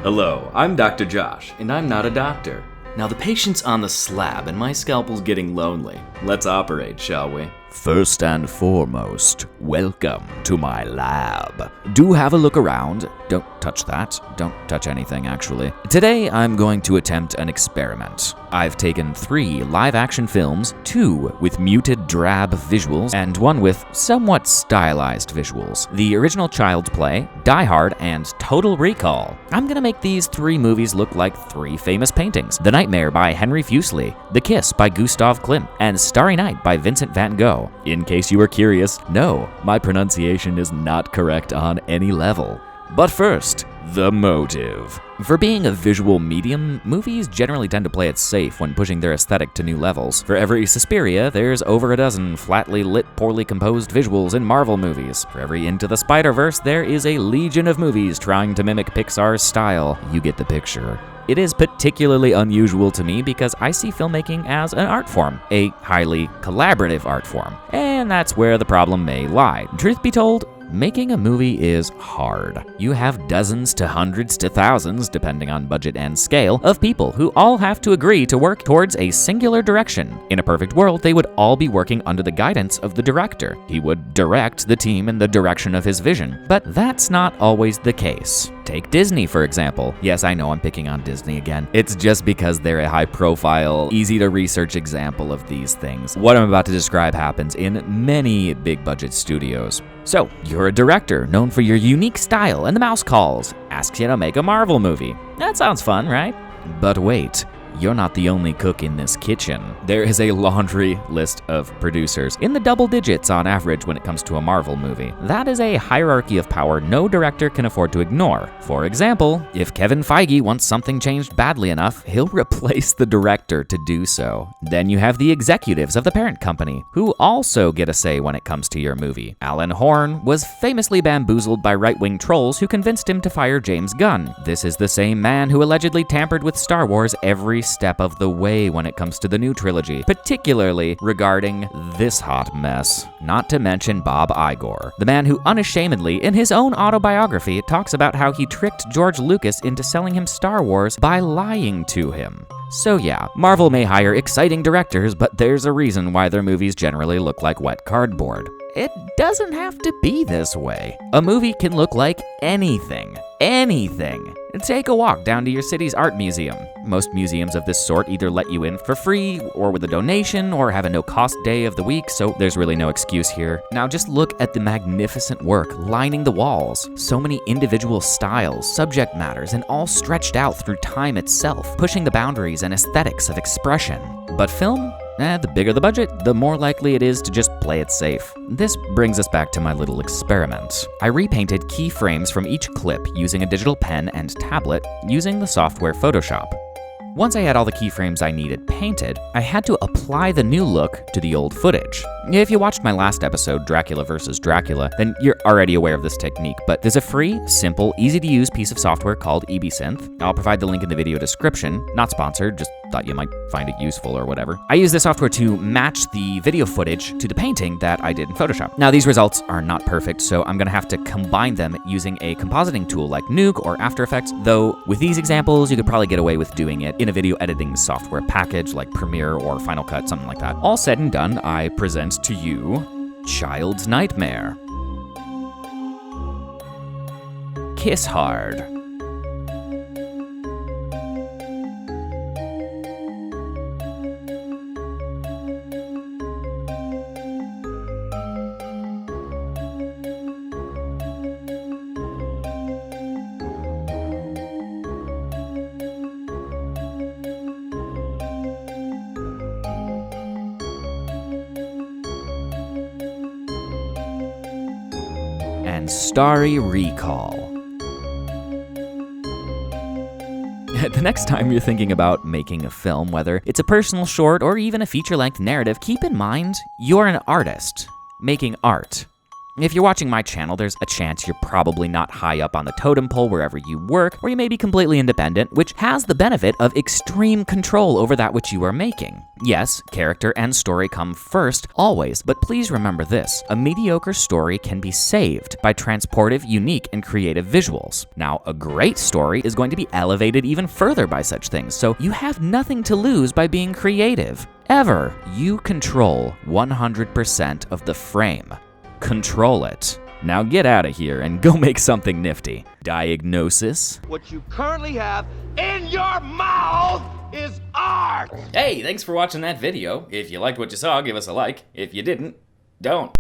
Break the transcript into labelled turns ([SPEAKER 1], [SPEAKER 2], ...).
[SPEAKER 1] Hello, I'm Dr. Josh, and I'm not a doctor. Now the patient's on the slab and my scalpel's getting lonely. Let's operate, shall we?
[SPEAKER 2] First and foremost, welcome to my lab. Do have a look around. Don't touch that. Don't touch anything, actually. Today, I'm going to attempt an experiment. I've taken 3 live-action films, 2 with muted drab visuals, and 1 with somewhat stylized visuals. The original Child's Play, Die Hard, and Total Recall. I'm gonna make these 3 movies look like 3 famous paintings. The Nightmare by Henry Fuseli, The Kiss by Gustav Klimt, and Starry Night by Vincent van Gogh. In case you were curious, no, my pronunciation is not correct on any level. But first, the motive. For being a visual medium, movies generally tend to play it safe when pushing their aesthetic to new levels. For every Suspiria, there's over a dozen flatly lit, poorly composed visuals in Marvel movies. For every Into the Spider-Verse, there is a legion of movies trying to mimic Pixar's style. You get the picture. It is particularly unusual to me because I see filmmaking as an art form, a highly collaborative art form. And that's where the problem may lie. Truth be told, making a movie is hard. You have dozens to hundreds to thousands, depending on budget and scale, of people who all have to agree to work towards a singular direction. In a perfect world, they would all be working under the guidance of the director. He would direct the team in the direction of his vision. But that's not always the case. Take Disney, for example. Yes, I know I'm picking on Disney again. It's just because they're a high-profile, easy-to-research example of these things. What I'm about to describe happens in many big-budget studios. So, you're a director known for your unique style and the mouse calls, asks you to make a Marvel movie. That sounds fun, right? But wait. You're not the only cook in this kitchen. There is a laundry list of producers, in the double digits on average when it comes to a Marvel movie. That is a hierarchy of power no director can afford to ignore. For example, if Kevin Feige wants something changed badly enough, he'll replace the director to do so. Then you have the executives of the parent company, who also get a say when it comes to your movie. Alan Horn was famously bamboozled by right-wing trolls who convinced him to fire James Gunn. This is the same man who allegedly tampered with Star Wars every step of the way when it comes to the new trilogy, particularly regarding this hot mess. Not to mention Bob Iger, the man who unashamedly, in his own autobiography, talks about how he tricked George Lucas into selling him Star Wars by lying to him. So yeah, Marvel may hire exciting directors, but there's a reason why their movies generally look like wet cardboard. It doesn't have to be this way. A movie can look like anything. Anything. Take a walk down to your city's art museum. Most museums of this sort either let you in for free, or with a donation, or have a no-cost day of the week, so there's really no excuse here. Now just look at the magnificent work lining the walls. So many individual styles, subject matters, and all stretched out through time itself, pushing the boundaries and aesthetics of expression. But film? The bigger the budget, the more likely it is to just play it safe. This brings us back to my little experiment. I repainted keyframes from each clip using a digital pen and tablet using the software Photoshop. Once I had all the keyframes I needed painted, I had to apply the new look to the old footage. If you watched my last episode, Dracula vs. Dracula, then you're already aware of this technique, but there's a free, simple, easy-to-use piece of software called EBSynth. I'll provide the link in the video description. Not sponsored, just thought you might find it useful or whatever. I use this software to match the video footage to the painting that I did in Photoshop. Now, these results are not perfect, so I'm gonna have to combine them using a compositing tool like Nuke or After Effects, though with these examples, you could probably get away with doing it in a video editing software package like Premiere or Final Cut, something like that. All said and done, I present to you Child's Nightmare. Kiss Hard. And Starry Recall. The next time you're thinking about making a film, whether it's a personal short or even a feature-length narrative, keep in mind you're an artist making art. If you're watching my channel, there's a chance you're probably not high up on the totem pole wherever you work, or you may be completely independent, which has the benefit of extreme control over that which you are making. Yes, character and story come first, always, but please remember this: a mediocre story can be saved by transportive, unique, and creative visuals. Now, a great story is going to be elevated even further by such things, so you have nothing to lose by being creative. Ever. You control 100% of the frame. Control it. Now get out of here and go make something nifty. Diagnosis?
[SPEAKER 3] What you currently have in your mouth is art!
[SPEAKER 1] Hey, thanks for watching that video. If you liked what you saw, give us a like. If you didn't, don't.